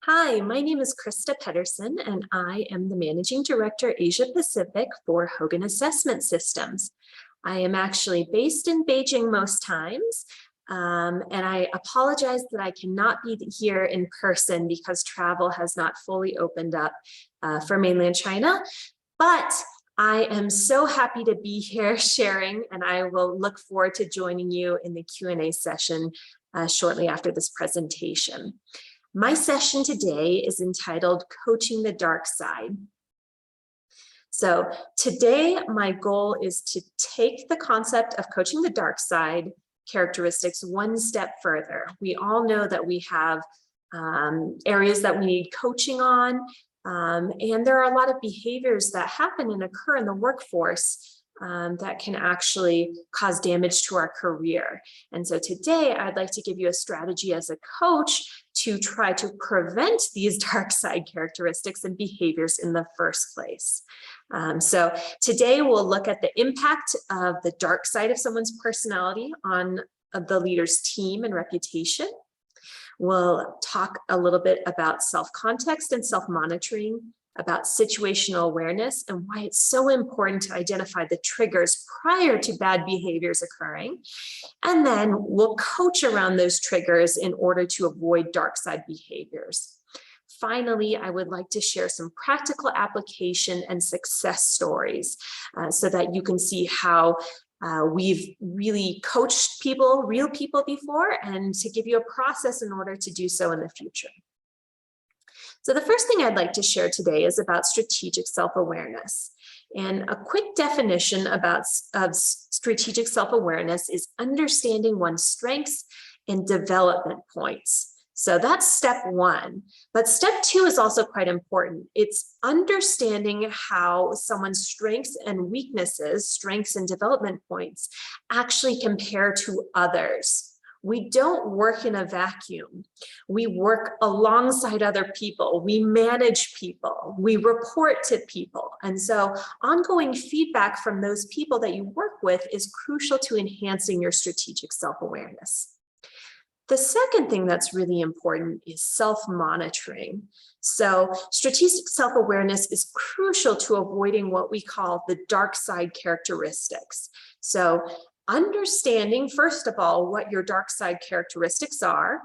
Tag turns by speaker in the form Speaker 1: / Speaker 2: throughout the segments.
Speaker 1: Hi, my name is Krista Pedersen, and I am the Managing Director, Asia Pacific for Hogan Assessment Systems. I am actually based in Beijing most times, and I apologize that I cannot be here in person because travel has not fully opened up for mainland China, but I am so happy to be here sharing, and I will look forward to joining you in the Q&A session shortly after this presentation. My session today is entitled Coaching the Darkside. So today, my goal is to take the concept of coaching the dark side characteristics one step further. We all know that we have areas that we need coaching on, and there are a lot of behaviors that happen and occur in the workforce that can actually cause damage to our career. And so today, I'd like to give you a strategy as a coach to try to prevent these dark side characteristics and behaviors in the first place. So today we'll look at the impact of the dark side of someone's personality on the leader's team and reputation. We'll talk a little bit about self-context and self-monitoring, about situational awareness and why it's so important to identify the triggers prior to bad behaviors occurring. And then we'll coach around those triggers in order to avoid dark side behaviors. Finally, I would like to share some practical application and success stories so that you can see how we've really coached people, real people before, and to give you a process in order to do so in the future. So the first thing I'd like to share today is about strategic self-awareness. And a quick definition of strategic self-awareness is understanding one's strengths and development points. So that's step one. But step two is also quite important. It's understanding how someone's strengths and weaknesses, strengths and development points, actually compare to others. We don't work in a vacuum. We work alongside other people. We manage people. We report to people. And so ongoing feedback from those people that you work with is crucial to enhancing your strategic self-awareness. The second thing that's really important is self-monitoring. So strategic self-awareness is crucial to avoiding what we call the dark side characteristics. So understanding, first of all, what your dark side characteristics are.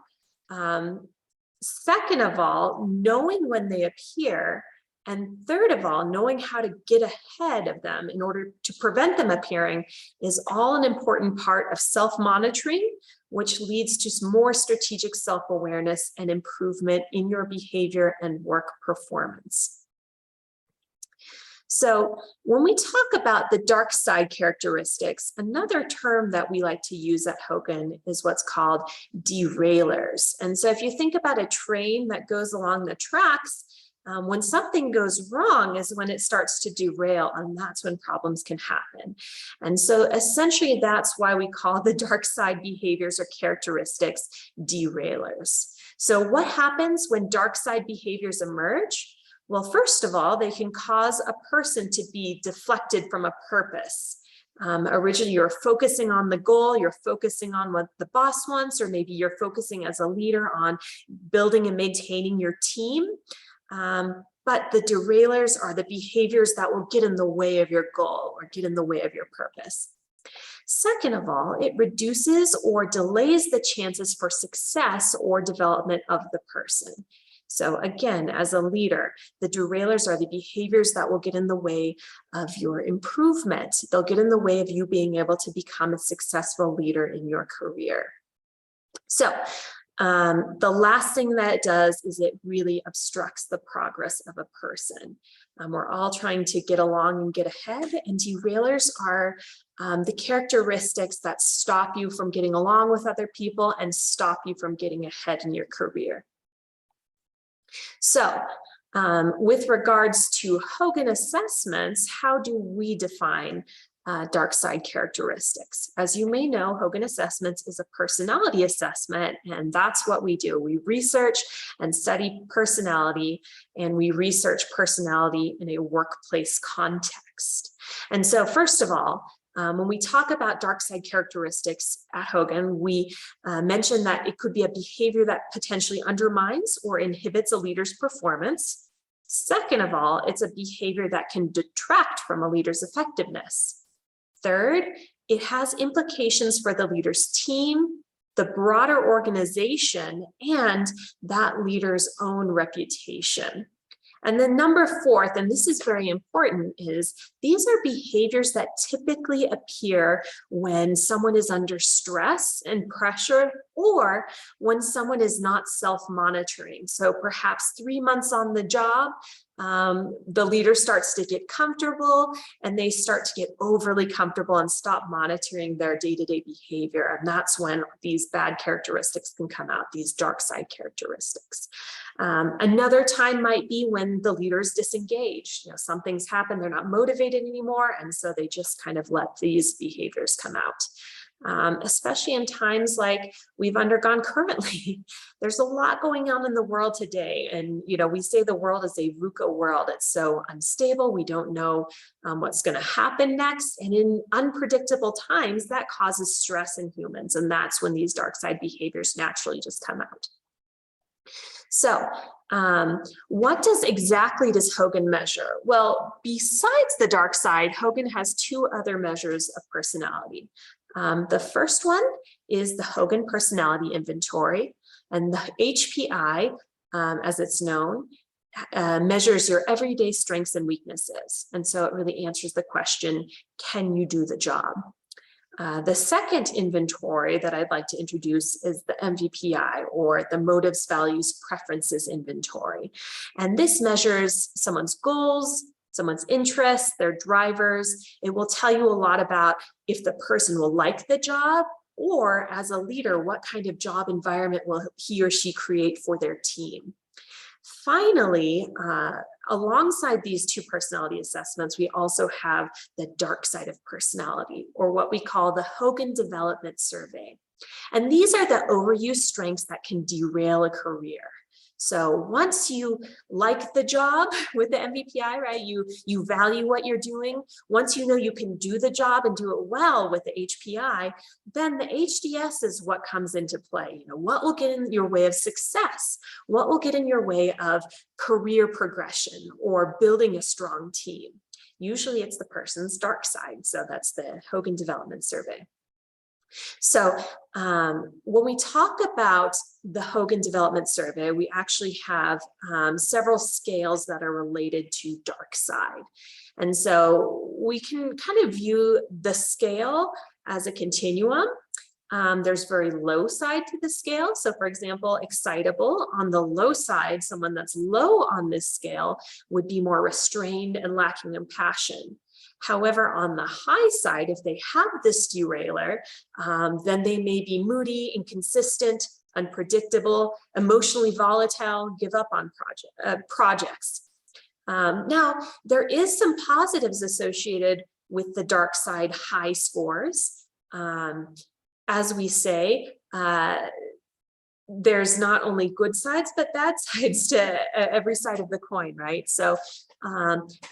Speaker 1: Second of all, knowing when they appear. And third of all, knowing how to get ahead of them in order to prevent them appearing is all an important part of self-monitoring, which leads to more strategic self-awareness and improvement in your behavior and work performance. So when we talk about the dark side characteristics, another term that we like to use at Hogan is what's called derailers. And so if you think about a train that goes along the tracks, when something goes wrong is when it starts to derail, and that's when problems can happen. And so essentially that's why we call the dark side behaviors or characteristics derailers. So what happens when dark side behaviors emerge? Well, first of all, they can cause a person to be deflected from a purpose. Originally, you're focusing on the goal, you're focusing on what the boss wants, or maybe you're focusing as a leader on building and maintaining your team. But the derailers are the behaviors that will get in the way of your goal or get in the way of your purpose. Second of all, it reduces or delays the chances for success or development of the person. So again, as a leader, the derailers are the behaviors that will get in the way of your improvement. They'll get in the way of you being able to become a successful leader in your career. So the last thing that it does is it really obstructs the progress of a person. We're all trying to get along and get ahead, and derailers are the characteristics that stop you from getting along with other people and stop you from getting ahead in your career. So with regards to Hogan assessments, how do we define dark side characteristics? As you may know, Hogan assessments is a personality assessment, and that's what we do. We research and study personality, and we research personality in a workplace context. And so first of all, When we talk about dark side characteristics at Hogan, we mentioned that it could be a behavior that potentially undermines or inhibits a leader's performance. Second of all, it's a behavior that can detract from a leader's effectiveness. Third, it has implications for the leader's team, the broader organization, and that leader's own reputation. And then number fourth, and this is very important, is these are behaviors that typically appear when someone is under stress and pressure, or when someone is not self-monitoring. So perhaps 3 months on the job, the leader starts to get comfortable and they start to get overly comfortable and stop monitoring their day-to-day behavior. And that's when these bad characteristics can come out, these dark side characteristics. Another time might be when the leader is disengaged. Something's happened, they're not motivated anymore, and so they just kind of let these behaviors come out. Especially in times like we've undergone currently. There's a lot going on in the world today. And, we say the world is a VUCA world. It's so unstable. We don't know what's going to happen next. And in unpredictable times, that causes stress in humans. And that's when these dark side behaviors naturally just come out. So what exactly does Hogan measure? Well, besides the dark side, Hogan has 2 other measures of personality. The first one is the Hogan Personality Inventory, and the HPI, as it's known, measures your everyday strengths and weaknesses. And so it really answers the question, can you do the job? The second inventory that I'd like to introduce is the MVPI, or the Motives, Values, Preferences Inventory. And this measures someone's goals, someone's interests, their drivers. It will tell you a lot about if the person will like the job, or as a leader, what kind of job environment will he or she create for their team. Finally, alongside these 2 personality assessments, we also have the dark side of personality, or what we call the Hogan Development Survey. And these are the overused strengths that can derail a career. So once you like the job with the MVPI, right, you value what you're doing. Once you know you can do the job and do it well with the HPI, then the HDS is what comes into play. What will get in your way of success? What will get in your way of career progression or building a strong team? Usually it's the person's dark side. So that's the Hogan Development Survey. So when we talk about the Hogan Development Survey, we actually have several scales that are related to dark side. And so we can kind of view the scale as a continuum. There's very low side to the scale. So for example, excitable, on the low side, someone that's low on this scale would be more restrained and lacking in passion. However, on the high side, if they have this derailer, then they may be moody, inconsistent, unpredictable, emotionally volatile, give up on projects. Now, there is some positives associated with the dark side high scores. As we say, there's not only good sides, but bad sides to every side of the coin, right? So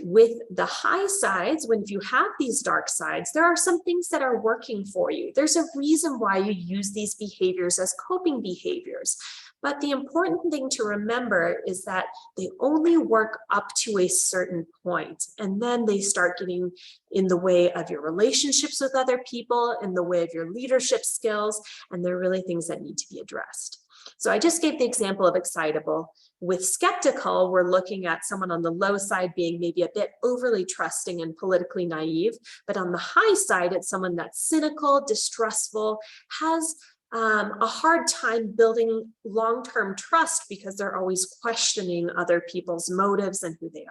Speaker 1: with the high sides, if you have these dark sides, there are some things that are working for you. There's a reason why you use these behaviors as coping behaviors. But the important thing to remember is that they only work up to a certain point, and then they start getting in the way of your relationships with other people, in the way of your leadership skills, and they're really things that need to be addressed. So I just gave the example of excitable. With skeptical, we're looking at someone on the low side being maybe a bit overly trusting and politically naive, but on the high side, it's someone that's cynical, distrustful, has a hard time building long-term trust because they're always questioning other people's motives and who they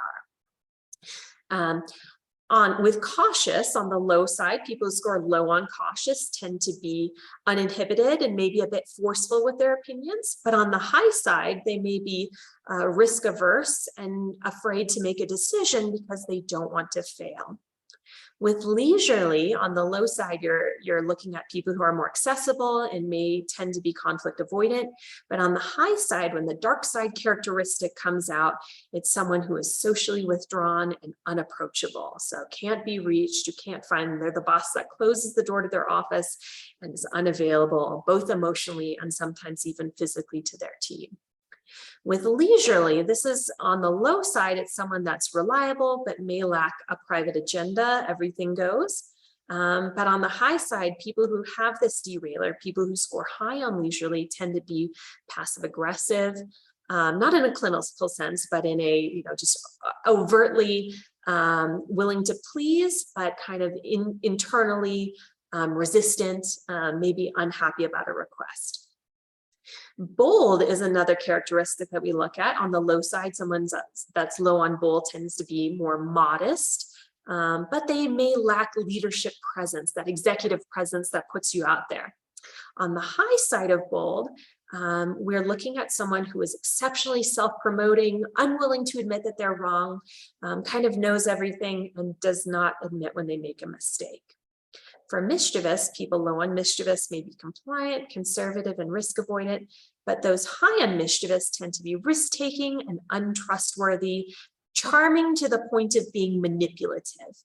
Speaker 1: are. With cautious, on the low side, people who score low on cautious tend to be uninhibited and maybe a bit forceful with their opinions. But on the high side, they may be risk averse and afraid to make a decision because they don't want to fail. With leisurely, on the low side, you're looking at people who are more accessible and may tend to be conflict avoidant. But on the high side, when the dark side characteristic comes out, it's someone who is socially withdrawn and unapproachable. So can't be reached, you can't find them. They're the boss that closes the door to their office and is unavailable, both emotionally and sometimes even physically to their team. With leisurely, this is on the low side, it's someone that's reliable, but may lack a private agenda, everything goes. But on the high side, people who have this derailer, people who score high on leisurely tend to be passive aggressive, not in a clinical sense, but in a, just overtly willing to please, but kind of internally resistant, maybe unhappy about a request. Bold is another characteristic that we look at. On the low side, someone that's low on bold tends to be more modest, but they may lack leadership presence, that executive presence that puts you out there. On the high side of bold, we're looking at someone who is exceptionally self-promoting, unwilling to admit that they're wrong, kind of knows everything and does not admit when they make a mistake. For mischievous, people low on mischievous may be compliant, conservative, and risk avoidant, but those high on mischievous tend to be risk-taking and untrustworthy, charming to the point of being manipulative.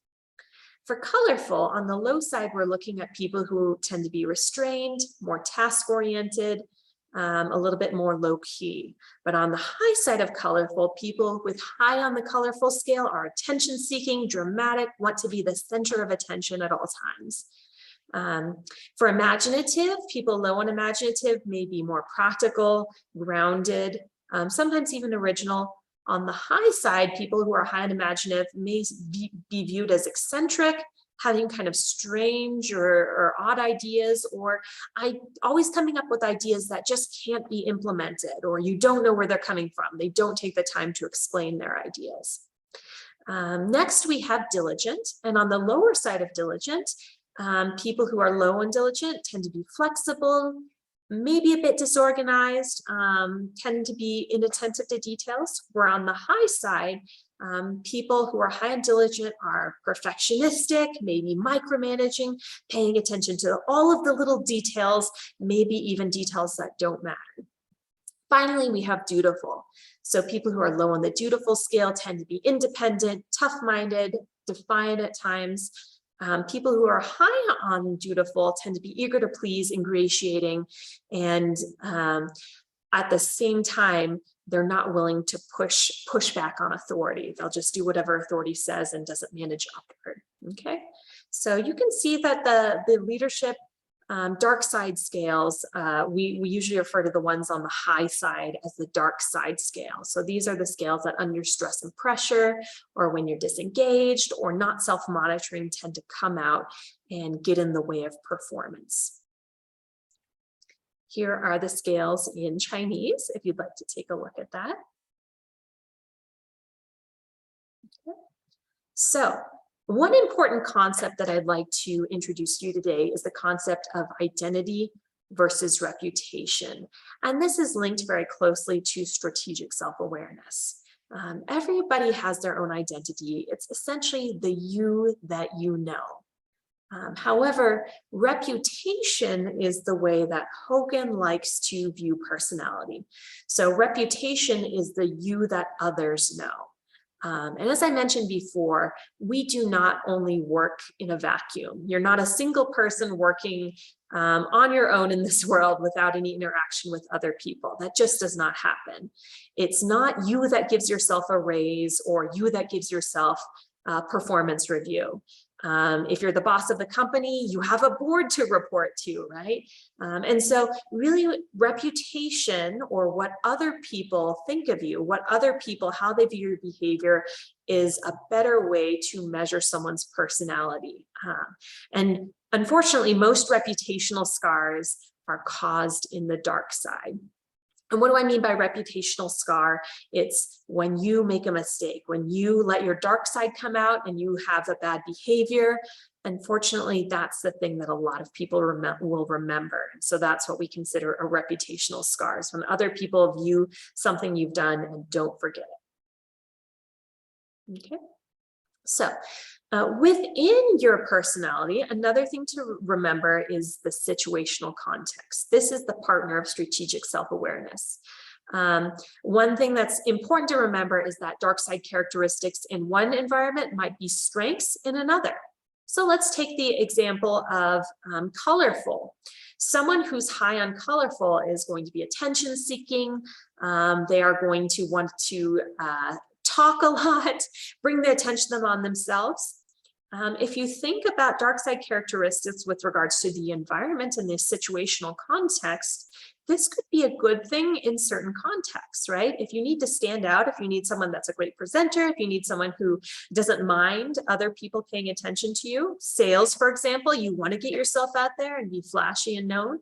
Speaker 1: For colorful, on the low side, we're looking at people who tend to be restrained, more task-oriented, a little bit more low-key. But on the high side of colorful, people with high on the colorful scale are attention-seeking, dramatic, want to be the center of attention at all times. For imaginative, people low on imaginative may be more practical, grounded, sometimes even original. On the high side, people who are high on imaginative may be viewed as eccentric, having kind of strange or odd ideas, or always coming up with ideas that just can't be implemented, or you don't know where they're coming from. They don't take the time to explain their ideas. Next, we have diligent, and on the lower side of diligent, people who are low on diligent tend to be flexible, maybe a bit disorganized, tend to be inattentive to details. Where on the high side, people who are high on diligent are perfectionistic, maybe micromanaging, paying attention to all of the little details, maybe even details that don't matter. Finally, we have dutiful. So people who are low on the dutiful scale tend to be independent, tough-minded, defiant at times. People who are high on dutiful tend to be eager to please, ingratiating, and at the same time, they're not willing to push back on authority. They'll just do whatever authority says and doesn't manage upward. Okay, so you can see that the leadership dark side scales, we usually refer to the ones on the high side as the dark side scale. So these are the scales that under stress and pressure, or when you're disengaged or not self-monitoring, tend to come out and get in the way of performance. Here are the scales in Chinese, if you'd like to take a look at that. Okay. So one important concept that I'd like to introduce to you today is the concept of identity versus reputation. And this is linked very closely to strategic self-awareness. Everybody has their own identity. It's essentially the you that you know. However, reputation is the way that Hogan likes to view personality. So reputation is the you that others know. And as I mentioned before, we do not only work in a vacuum. You're not a single person working on your own in this world without any interaction with other people. That just does not happen. It's not you that gives yourself a raise or you that gives yourself a performance review. If you're the boss of the company, you have a board to report to, right? And so really reputation, or what other people think of you, what other people, how they view your behavior, is a better way to measure someone's personality. And unfortunately, most reputational scars are caused in the dark side. And what do I mean by reputational scar? It's when you make a mistake, when you let your dark side come out and you have a bad behavior. Unfortunately, that's the thing that a lot of people will remember. So that's what we consider a reputational scar, is when other people view something you've done and don't forget it. Okay. So within your personality, another thing to remember is the situational context. This is the partner of strategic self-awareness. One thing that's important to remember is that dark side characteristics in one environment might be strengths in another. So let's take the example of colorful. Someone who's high on colorful is going to be attention seeking. They are going to want to talk a lot, bring the attention on themselves. If you think about dark side characteristics with regards to the environment and the situational context, this could be a good thing in certain contexts, right? If you need to stand out, if you need someone that's a great presenter, if you need someone who doesn't mind other people paying attention to you, sales, for example, you want to get yourself out there and be flashy and known.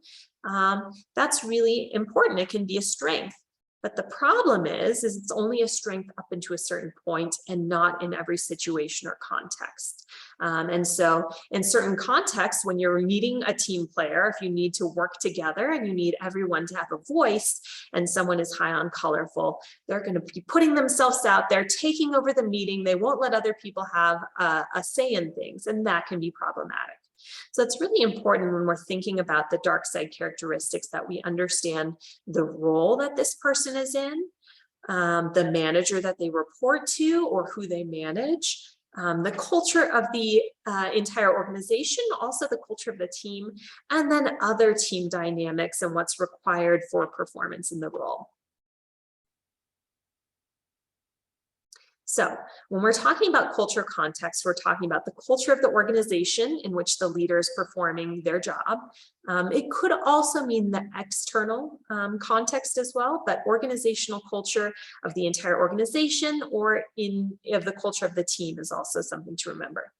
Speaker 1: That's really important. It can be a strength. But the problem is it's only a strength up into a certain point and not in every situation or context. And so in certain contexts, when you're meeting a team player, if you need to work together and you need everyone to have a voice and someone is high on colorful, they're going to be putting themselves out there, taking over the meeting. They won't let other people have a say in things, and that can be problematic. So it's really important when we're thinking about the dark side characteristics that we understand the role that this person is in, the manager that they report to or who they manage, the culture of the entire organization, also the culture of the team, and then other team dynamics and what's required for performance in the role. So when we're talking about culture context, we're talking about the culture of the organization in which the leader is performing their job. It could also mean the external context as well, but organizational culture of the entire organization or of the culture of the team is also something to remember.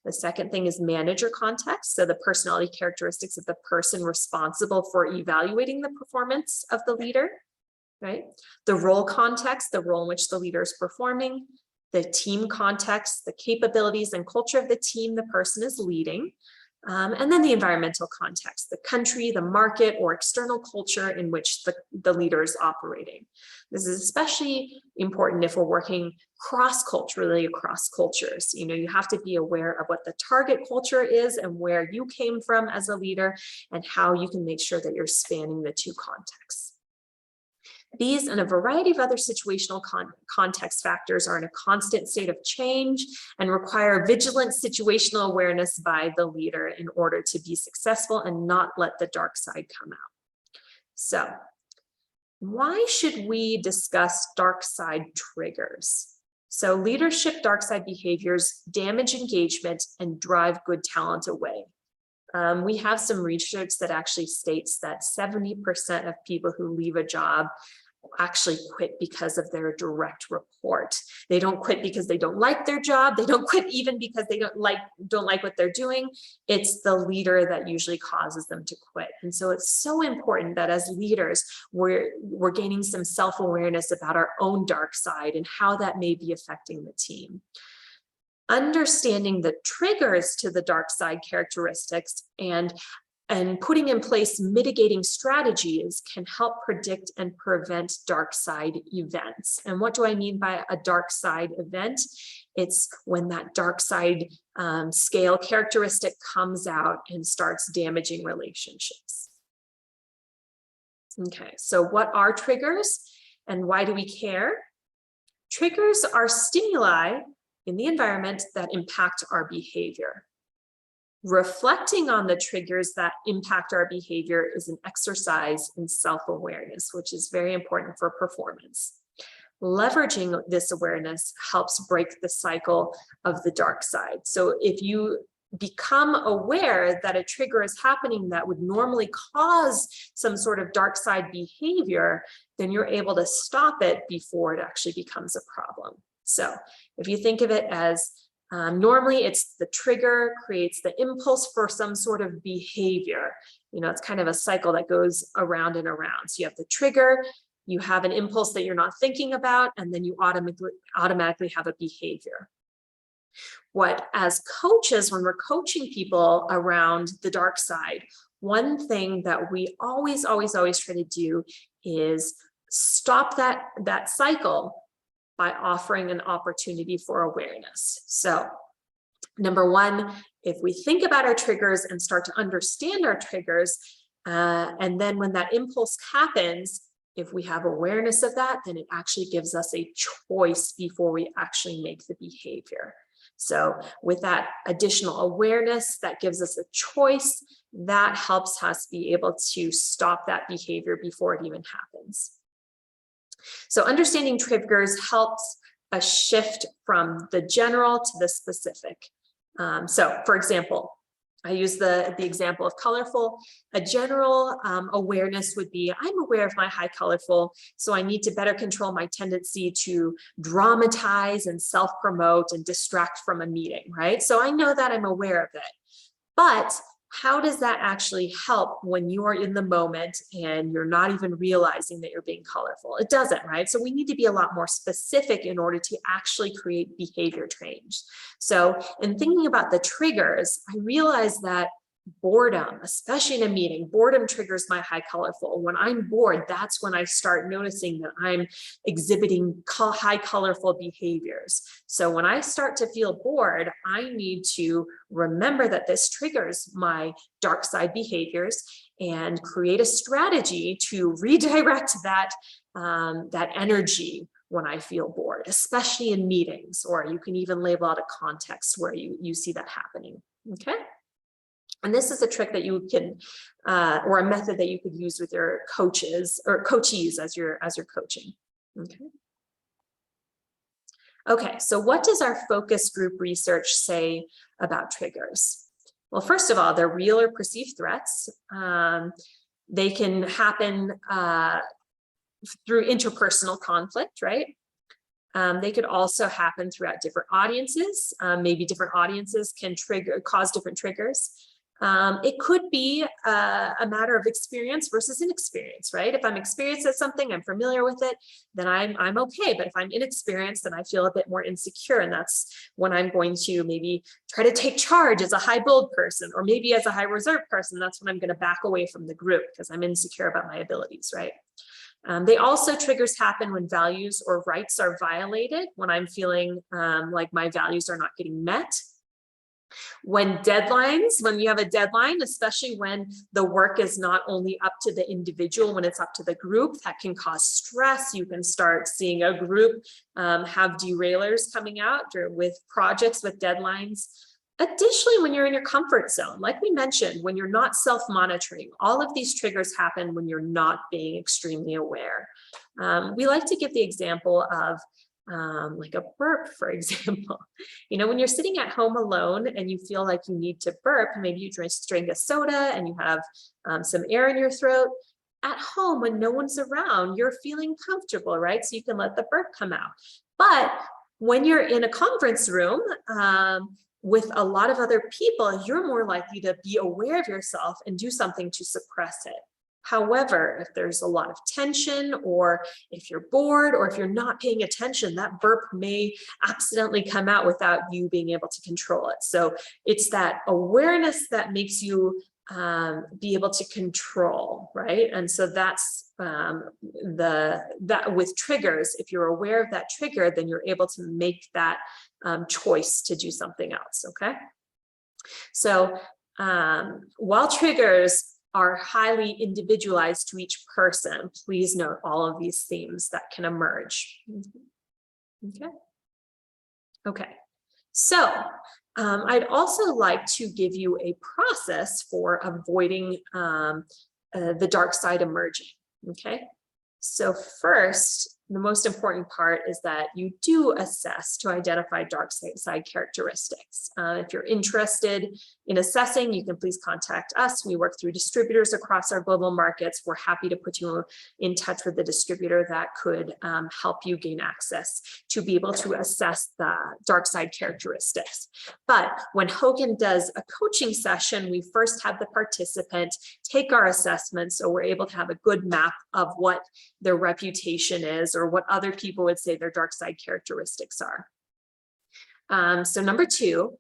Speaker 1: The second thing is manager context, so the personality characteristics of the person responsible for evaluating the performance of the leader. Right? The role context, the role in which the leader is performing, the team context, the capabilities and culture of the team the person is leading, and then the environmental context, the country, the market, or external culture in which the leader is operating. This is especially important if we're working cross-culturally across cultures. You know, you have to be aware of what the target culture is and where you came from as a leader and how you can make sure that you're spanning the two contexts. These and a variety of other situational context factors are in a constant state of change and require vigilant situational awareness by the leader in order to be successful and not let the dark side come out. So, why should we discuss dark side triggers? So, leadership dark side behaviors damage engagement and drive good talent away. We have some research that actually states that 70% of people who leave a job actually quit because of their direct report. They don't quit because they don't like their job. They don't quit even because they don't like what they're doing. It's the leader that usually causes them to quit. And so it's so important that as leaders, we're gaining some self-awareness about our own dark side and how that may be affecting the team. Understanding the triggers to the dark side characteristics and putting in place mitigating strategies can help predict and prevent dark side events. And what do I mean by a dark side event? It's when that dark side scale characteristic comes out and starts damaging relationships. Okay, so what are triggers and why do we care? Triggers are stimuli in the environment that impact our behavior. Reflecting on the triggers that impact our behavior is an exercise in self-awareness, which is very important for performance. Leveraging this awareness helps break the cycle of the dark side. So if you become aware that a trigger is happening that would normally cause some sort of dark side behavior, then you're able to stop it before it actually becomes a problem. So if you think of it as normally it's the trigger creates the impulse for some sort of behavior. You know, it's kind of a cycle that goes around and around. So you have the trigger, you have an impulse that you're not thinking about, and then you automatically have a behavior. What as coaches, when we're coaching people around the dark side, one thing that we always try to do is stop that cycle by offering an opportunity for awareness. So number one, if we think about our triggers and start to understand our triggers, and then when that impulse happens, if we have awareness of that, then it actually gives us a choice before we actually make the behavior. So with that additional awareness, that gives us a choice that helps us be able to stop that behavior before it even happens. So understanding triggers helps us shift from the general to the specific. So for example, I use the example of colorful. A general awareness would be, I'm aware of my high colorful, so I need to better control my tendency to dramatize and self-promote and distract from a meeting, right? So I know that, I'm aware of it. But how does that actually help when you are in the moment and you're not even realizing that you're being colorful? It doesn't, right? So we need to be a lot more specific in order to actually create behavior change. So in thinking about the triggers, I realized that boredom, especially in a meeting, boredom triggers my high colorful. When I'm bored, that's when I start noticing that I'm exhibiting high colorful behaviors. So when I start to feel bored, I need to remember that this triggers my dark side behaviors and create a strategy to redirect that, that energy when I feel bored, especially in meetings, or you can even label out a context where you see that happening, okay? And this is a trick that you can, or a method that you could use with your coaches or coachees as you're coaching. Okay. Okay, so what does our focus group research say about triggers? Well, first of all, they're real or perceived threats. They can happen through interpersonal conflict, right? They could also happen throughout different audiences. Maybe different audiences can cause different triggers. It could be a matter of experience versus inexperience, right? If I'm experienced at something, I'm familiar with it, then I'm okay. But if I'm inexperienced, then I feel a bit more insecure. And that's when I'm going to maybe try to take charge as a high build person, or maybe as a high reserve person, that's when I'm going to back away from the group because I'm insecure about my abilities, right? They also, triggers happen when values or rights are violated, when I'm feeling like my values are not getting met. When deadlines, when you have a deadline, especially when the work is not only up to the individual, when it's up to the group, that can cause stress. You can start seeing a group have derailers coming out with projects with deadlines. Additionally, when you're in your comfort zone, like we mentioned, when you're not self-monitoring, all of these triggers happen when you're not being extremely aware. We like to give the example of like a burp, for example. You know, when you're sitting at home alone and you feel like you need to burp, maybe you drink a soda and you have some air in your throat. At home, when no one's around, you're feeling comfortable, right? So you can let the burp come out. But when you're in a conference room, with a lot of other people, you're more likely to be aware of yourself and do something to suppress it. However, if there's a lot of tension, or if you're bored, or if you're not paying attention, that burp may accidentally come out without you being able to control it. So it's that awareness that makes you be able to control, right? And so that's that with triggers, if you're aware of that trigger, then you're able to make that choice to do something else, okay? So while triggers are highly individualized to each person, please note all of these themes that can emerge. Okay. Okay. So I'd also like to give you a process for avoiding the dark side emerging. Okay. So first, the most important part is that you do assess to identify dark side characteristics. If you're interested in assessing, you can please contact us. We work through distributors across our global markets. We're happy to put you in touch with the distributor that could help you gain access to be able to assess the dark side characteristics. But when Hogan does a coaching session, we first have the participant take our assessment, so we're able to have a good map of what their reputation is, or what other people would say their dark side characteristics are. So number two,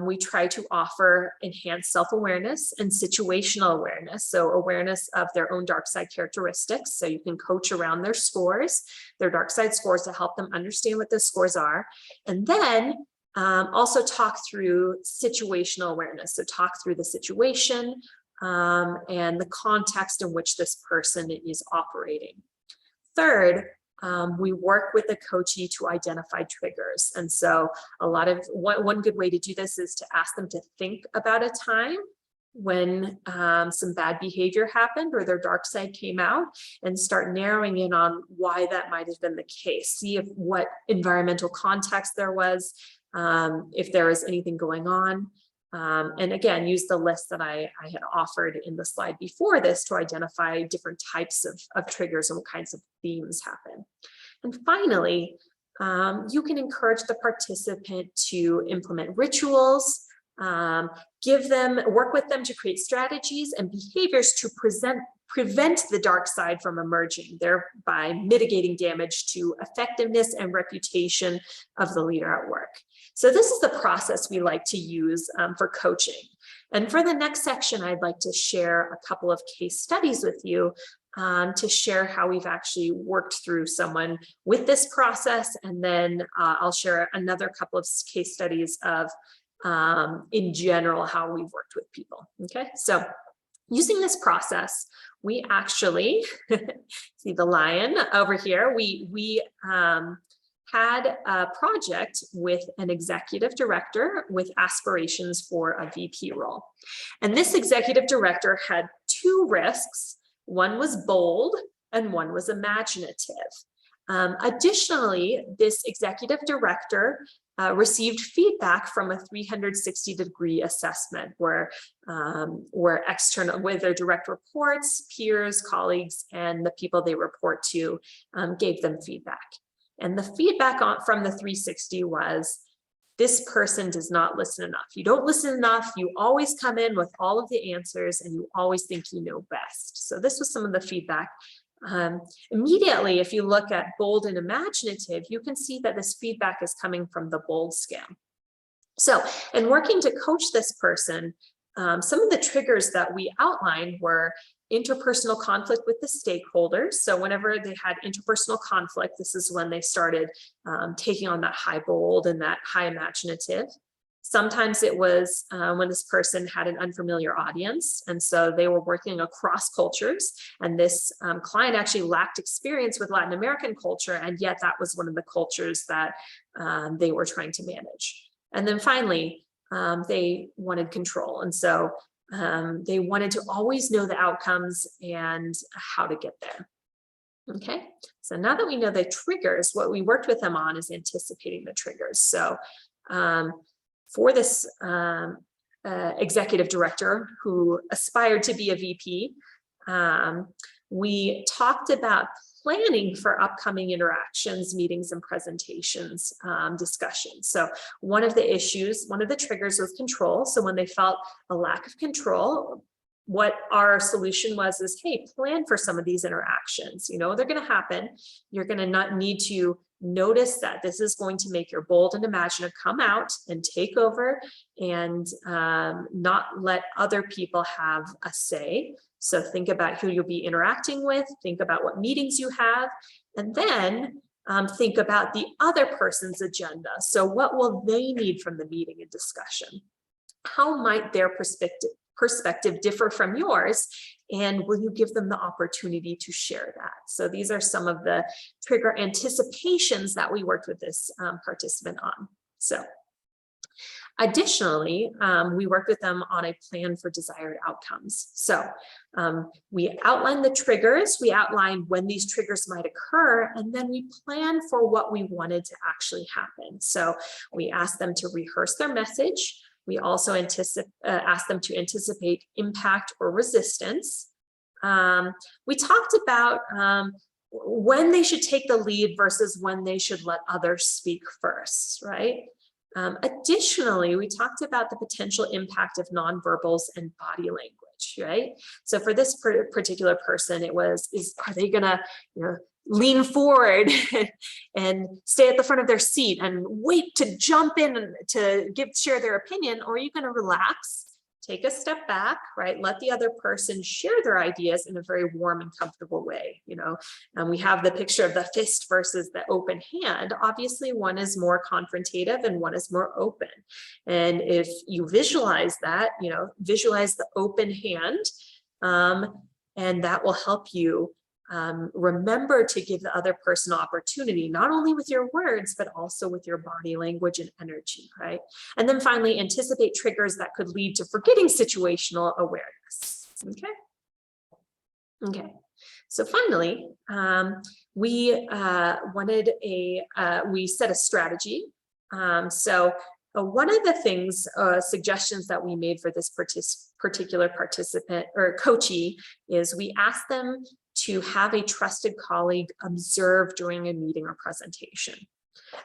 Speaker 1: we try to offer enhanced self-awareness and situational awareness. So awareness of their own dark side characteristics. So you can coach around their scores, their dark side scores, to help them understand what those scores are. And then also talk through situational awareness. So talk through the situation and the context in which this person is operating. Third, we work with the coachee to identify triggers. And so one good way to do this is to ask them to think about a time when some bad behavior happened or their dark side came out, and start narrowing in on why that might have been the case. See what environmental context there was, if there was anything going on. And again, use the list that I had offered in the slide before this to identify different types of triggers and what kinds of themes happen. And finally, you can encourage the participant to implement rituals, work with them to create strategies and behaviors to prevent the dark side from emerging, thereby mitigating damage to effectiveness and reputation of the leader at work. So this is the process we like to use for coaching. And for the next section, I'd like to share a couple of case studies with you to share how we've actually worked through someone with this process. And then I'll share another couple of case studies of, in general, how we've worked with people. Okay, so using this process, we actually, see the lion over here, we had a project with an executive director with aspirations for a VP role. And this executive director had two risks. One was bold and one was imaginative. Additionally, this executive director received feedback from a 360-degree assessment where their direct reports, peers, colleagues, and the people they report to gave them feedback. And the feedback from the 360 was, this person does not listen enough. You don't listen enough. You always come in with all of the answers and you always think you know best. So this was some of the feedback. Immediately, if you look at bold and imaginative, you can see that this feedback is coming from the bold scale. So in working to coach this person, some of the triggers that we outlined were interpersonal conflict with the stakeholders. So whenever they had interpersonal conflict, this is when they started taking on that high bold and that high imaginative. Sometimes it was when this person had an unfamiliar audience, and so they were working across cultures, and this client actually lacked experience with Latin American culture, and yet that was one of the cultures that they were trying to manage. And then finally, they wanted control, and so they wanted to always know the outcomes and how to get there. Okay, so now that we know the triggers, what we worked with them on is anticipating the triggers. So for this executive director who aspired to be a VP, we talked about planning for upcoming interactions, meetings, and presentations, discussions. So one of the triggers was control. So when they felt a lack of control, what our solution was is, hey, plan for some of these interactions. You know, they're going to happen. You're going to not need to notice that this is going to make your bold and imaginative come out and take over, and not let other people have a say. So think about who you'll be interacting with, think about what meetings you have, and then think about the other person's agenda. So what will they need from the meeting and discussion? How might their perspective differ from yours? And will you give them the opportunity to share that? So these are some of the trigger anticipations that we worked with this participant on. So additionally, we worked with them on a plan for desired outcomes. So we outlined the triggers, we outlined when these triggers might occur, and then we planned for what we wanted to actually happen. So we asked them to rehearse their message. We also asked them to anticipate impact or resistance. We talked about when they should take the lead versus when they should let others speak first, right? Additionally, we talked about the potential impact of nonverbals and body language, right? So for this particular person, it was, are they gonna, lean forward and stay at the front of their seat and wait to jump in and to share their opinion? Or are you going to relax, take a step back, right? Let the other person share their ideas in a very warm and comfortable way, And we have the picture of the fist versus the open hand. Obviously, one is more confrontative and one is more open. And if you visualize that, visualize the open hand, and that will help you remember to give the other person opportunity, not only with your words, but also with your body language and energy, right? And then finally, anticipate triggers that could lead to forgetting situational awareness, okay? So finally, we set a strategy. One of the things, suggestions that we made for this particular participant or coachee is we asked them to have a trusted colleague observe during a meeting or presentation.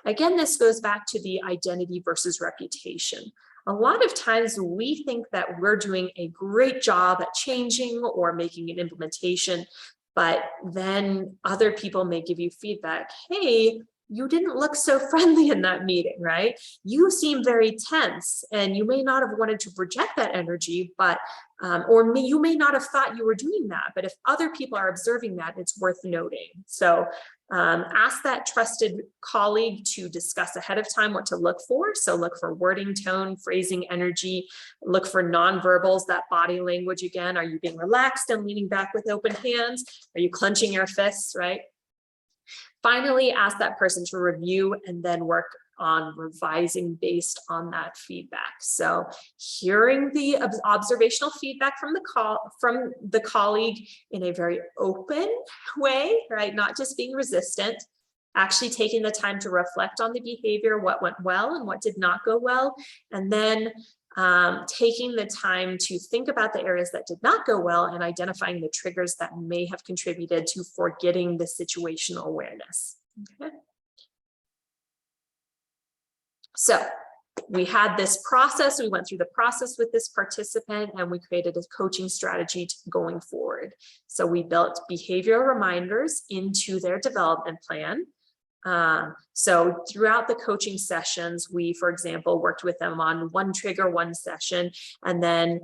Speaker 1: Again, this goes back to the identity versus reputation. A lot of times we think that we're doing a great job at changing or making an implementation, but then other people may give you feedback, hey, you didn't look so friendly in that meeting, right? You seem very tense, and you may not have wanted to project that energy, but you may not have thought you were doing that, but if other people are observing that, it's worth noting. So ask that trusted colleague to discuss ahead of time what to look for. So look for wording, tone, phrasing, energy, look for nonverbals, that body language again. Are you being relaxed and leaning back with open hands? Are you clenching your fists, right? Finally, ask that person to review and then work on revising based on that feedback. So hearing the observational feedback from the colleague in a very open way, right? Not just being resistant, actually taking the time to reflect on the behavior, what went well and what did not go well, and then taking the time to think about the areas that did not go well and identifying the triggers that may have contributed to forgetting the situational awareness. Okay. So we had this process, we went through the process with this participant, and we created a coaching strategy going forward. So we built behavioral reminders into their development plan. So throughout the coaching sessions, we, for example, worked with them on one trigger, one session, and then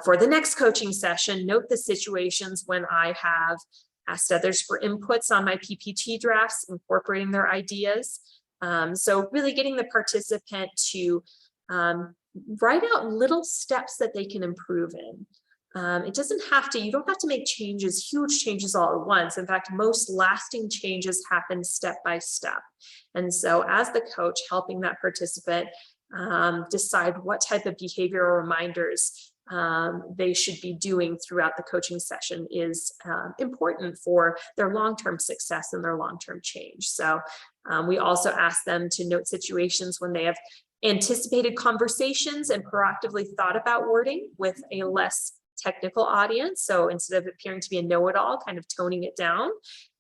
Speaker 1: for the next coaching session, note the situations when I have asked others for inputs on my PPT drafts, incorporating their ideas. So really getting the participant to write out little steps that they can improve in. It doesn't have to, you don't have to make changes, huge changes all at once. In fact, most lasting changes happen step by step. And so as the coach, helping that participant decide what type of behavioral reminders they should be doing throughout the coaching session is important for their long-term success and their long-term change. So we also ask them to note situations when they have anticipated conversations and proactively thought about wording with a less technical audience. So instead of appearing to be a know-it-all, kind of toning it down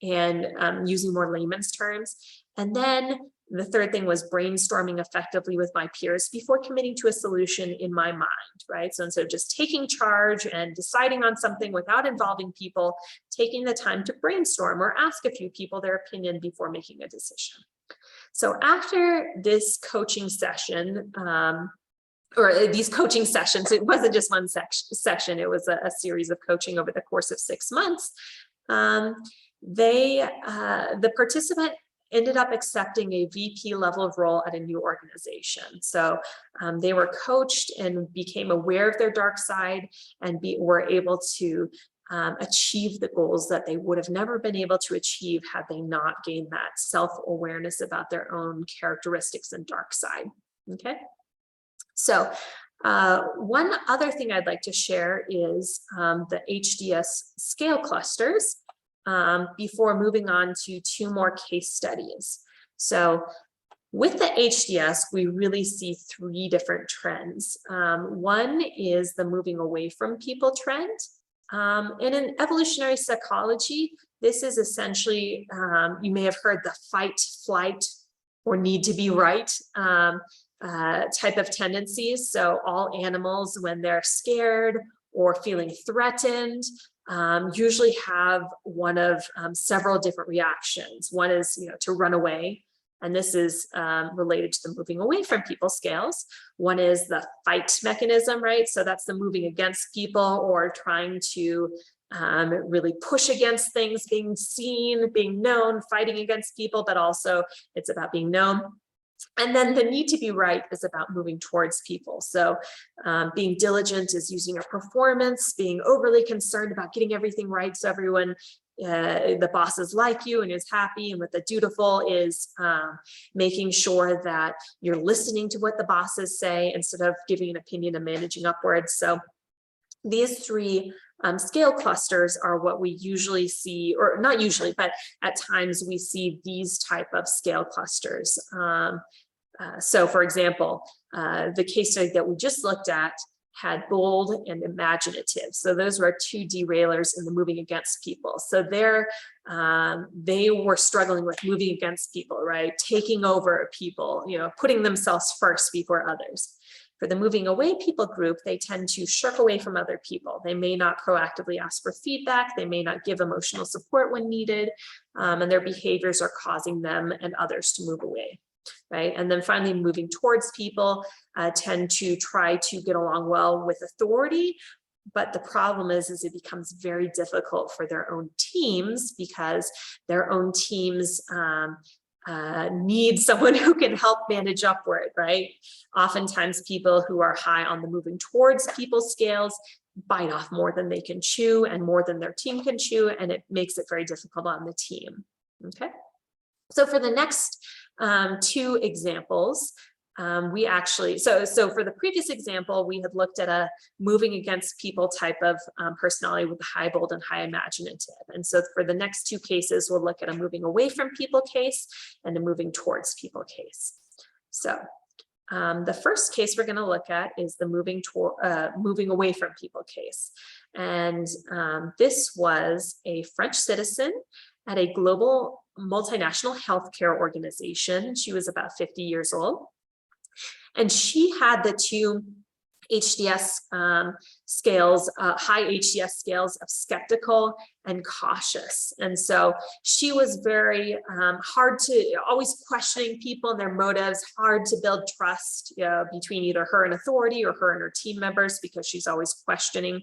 Speaker 1: and using more layman's terms. And then the third thing was brainstorming effectively with my peers before committing to a solution in my mind, right? So instead of just taking charge and deciding on something without involving people, taking the time to brainstorm or ask a few people their opinion before making a decision. So after this coaching session, or these coaching sessions, it wasn't just one session, it was a series of coaching over the course of 6 months. The participant ended up accepting a VP level role at a new organization. So they were coached and became aware of their dark side and were able to achieve the goals that they would have never been able to achieve had they not gained that self-awareness about their own characteristics and dark side. Okay. So one other thing I'd like to share is the HDS scale clusters before moving on to 2 more case studies. So with the HDS, we really see 3 different trends. One is the moving away from people trend. And in evolutionary psychology, this is essentially, you may have heard the fight, flight, or need to be right type of tendencies. So all animals, when they're scared or feeling threatened, usually have one of several different reactions. One is, to run away. And this is related to the moving away from people scales. One is the fight mechanism, right? So that's the moving against people or trying to really push against things, being seen, being known, fighting against people, but also it's about being known. And then the need to be right is about moving towards people. So being diligent is using your performance, being overly concerned about getting everything right so everyone the bosses like you and is happy, and with the dutiful is making sure that you're listening to what the bosses say instead of giving an opinion and managing upwards. So these three scale clusters are what we usually see, or not usually, but at times we see these type of scale clusters. So for example, the case study that we just looked at had bold and imaginative. So those were two derailers in the moving against people. So they were struggling with moving against people, right? Taking over people, putting themselves first before others. For the moving away people group, they tend to shirk away from other people. They may not proactively ask for feedback. They may not give emotional support when needed, and their behaviors are causing them and others to move away. Right. And then finally, moving towards people tend to try to get along well with authority. But the problem is it becomes very difficult for their own teams because their own teams need someone who can help manage upward. Right. Oftentimes, people who are high on the moving towards people scales bite off more than they can chew and more than their team can chew. And it makes it very difficult on the team. OK, so for the next two examples, we actually, so for the previous example, we had looked at a moving against people type of personality with high bold and high imaginative. And so for the next two cases, we'll look at a moving away from people case and a moving towards people case. So the first case we're going to look at is the moving away from people case. And this was a French citizen at a global multinational healthcare organization. She was about 50 years old. And she had the two HDS scales, high HDS scales of skeptical and cautious. And so she was very always questioning people and their motives, hard to build trust between either her and authority or her and her team members because she's always questioning.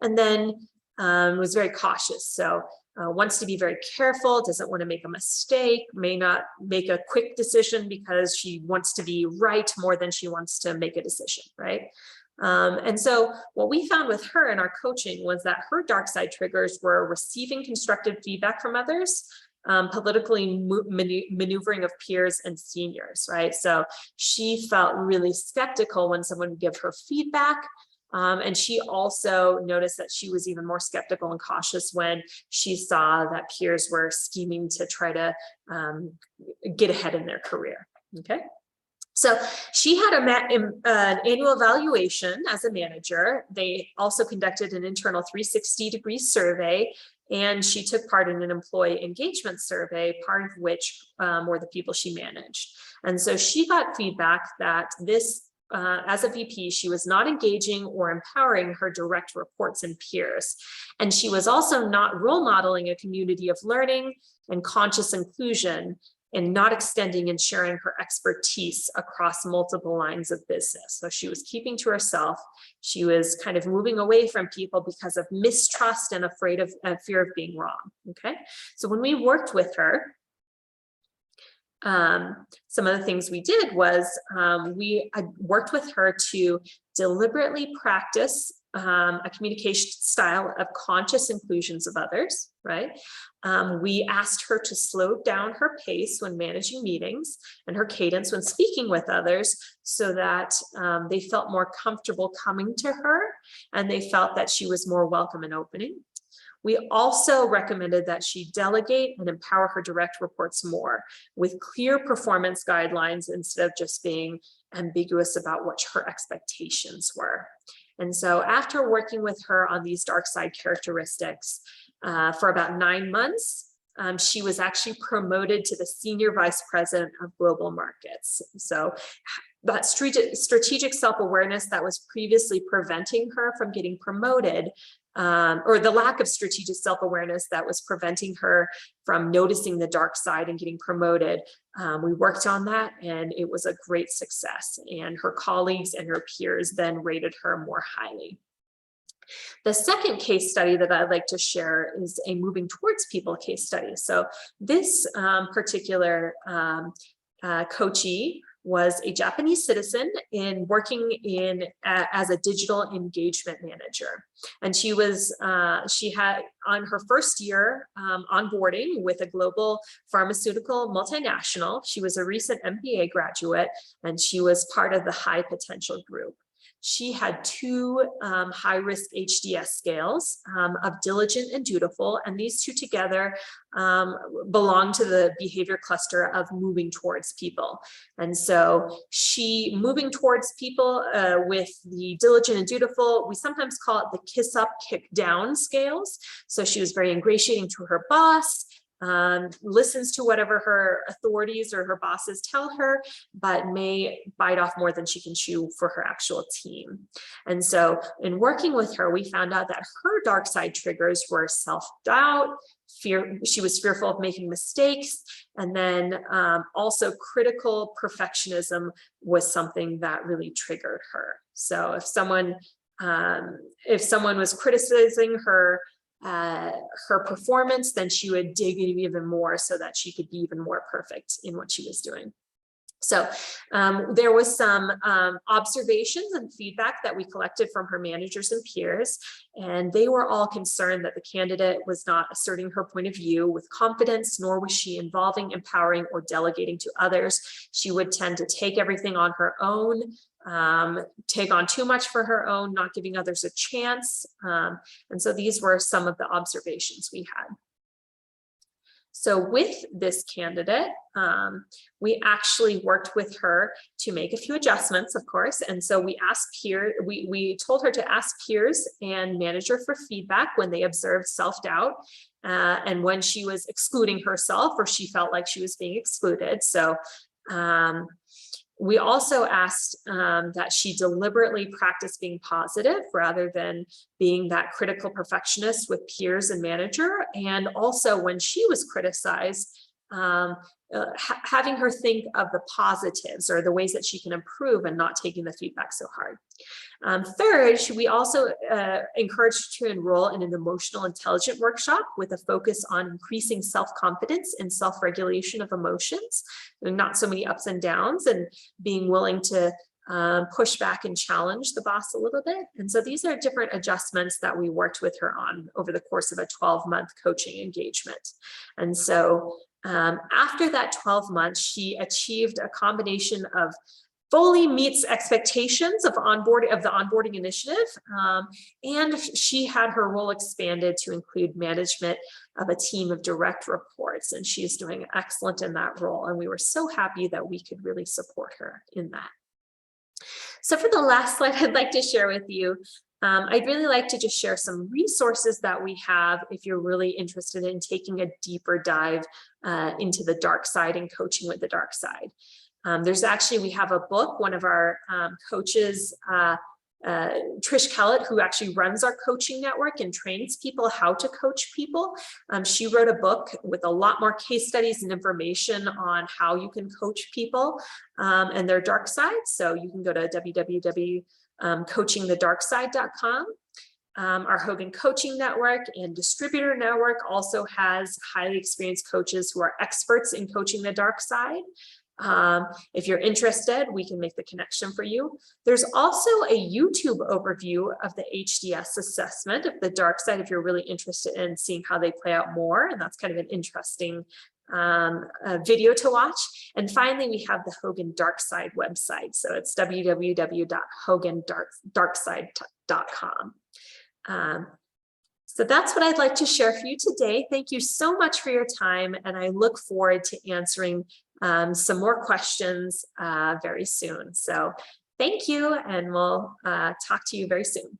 Speaker 1: And then was very cautious. So wants to be very careful, doesn't want to make a mistake, may not make a quick decision because she wants to be right more than she wants to make a decision, right? And so what we found with her in our coaching was that her dark side triggers were receiving constructive feedback from others, politically maneuvering of peers and seniors, right? So she felt really skeptical when someone would give her feedback. And she also noticed that she was even more skeptical and cautious when she saw that peers were scheming to try to get ahead in their career. Okay. So she had an annual evaluation as a manager. They also conducted an internal 360-degree survey, and she took part in an employee engagement survey, part of which were the people she managed. And so she got feedback that this as a VP, she was not engaging or empowering her direct reports and peers. And she was also not role modeling a community of learning and conscious inclusion, and not extending and sharing her expertise across multiple lines of business. So she was keeping to herself. She was kind of moving away from people because of mistrust and fear of being wrong. Okay. So when we worked with her, some of the things we did was we worked with her to deliberately practice a communication style of conscious inclusions of others, right? We asked her to slow down her pace when managing meetings and her cadence when speaking with others so that they felt more comfortable coming to her and they felt that she was more welcome and opening. We also recommended that she delegate and empower her direct reports more with clear performance guidelines instead of just being ambiguous about what her expectations were. And so after working with her on these dark side characteristics for about 9 months, she was actually promoted to the Senior Vice President of Global Markets. So that strategic self-awareness that was previously preventing her from getting promoted or the lack of strategic self-awareness that was preventing her from noticing the dark side and getting promoted. We worked on that, and it was a great success. And her colleagues and her peers then rated her more highly. The second case study that I'd like to share is a moving towards people case study. So this particular coachee was a Japanese citizen working as a digital engagement manager. And she had on her first year onboarding with a global pharmaceutical multinational. She was a recent MBA graduate, and she was part of the high potential group. She had 2 high-risk HDS scales of diligent and dutiful, and these 2 together belong to the behavior cluster of moving towards people. And so moving towards people with the diligent and dutiful, we sometimes call it the kiss up, kick down scales. So she was very ingratiating to her boss, listens to whatever her authorities or her bosses tell her, but may bite off more than she can chew for her actual team. And so in working with her, we found out that her dark side triggers were self-doubt, fear. She was fearful of making mistakes. And then also critical perfectionism was something that really triggered her. So if someone was criticizing her performance, then she would dig in even more so that she could be even more perfect in what she was doing. So there was some observations and feedback that we collected from her managers and peers, and they were all concerned that the candidate was not asserting her point of view with confidence, nor was she involving, empowering, or delegating to others. She would tend to take everything on her own, take on too much for her own, not giving others a chance. And so these were some of the observations we had. So with this candidate, we actually worked with her to make a few adjustments, of course. And so we told her to ask peers and manager for feedback when they observed self-doubt and when she was excluding herself or she felt like she was being excluded. So we also asked that she deliberately practice being positive rather than being that critical perfectionist with peers and manager. And also when she was criticized, having her think of the positives or the ways that she can improve and not taking the feedback so hard. Third, we also encouraged her to enroll in an emotional intelligence workshop with a focus on increasing self-confidence and self-regulation of emotions, and not so many ups and downs, and being willing to push back and challenge the boss a little bit. And so these are different adjustments that we worked with her on over the course of a 12-month coaching engagement. And so after that 12 months, she achieved a combination of fully meets expectations of the onboarding initiative, and she had her role expanded to include management of a team of direct reports, and she's doing excellent in that role, and we were so happy that we could really support her in that. So for the last slide I'd like to share with you, I'd really like to just share some resources that we have if you're really interested in taking a deeper dive into the dark side and coaching with the dark side. We have a book, one of our coaches, Trish Kellett, who actually runs our coaching network and trains people how to coach people. She wrote a book with a lot more case studies and information on how you can coach people and their dark side. So you can go to www.coachingthedarkside.com. Our Hogan Coaching Network and Distributor Network also has highly experienced coaches who are experts in coaching the dark side. If you're interested, we can make the connection for you. There's also a YouTube overview of the HDS assessment of the dark side if you're really interested in seeing how they play out more, and that's kind of an interesting video to watch. And finally, we have the Hogan Dark Side website. So it's www.hogandarkside.com. So that's what I'd like to share for you today. Thank you so much for your time, and I look forward to answering some more questions very soon. So thank you, and we'll talk to you very soon.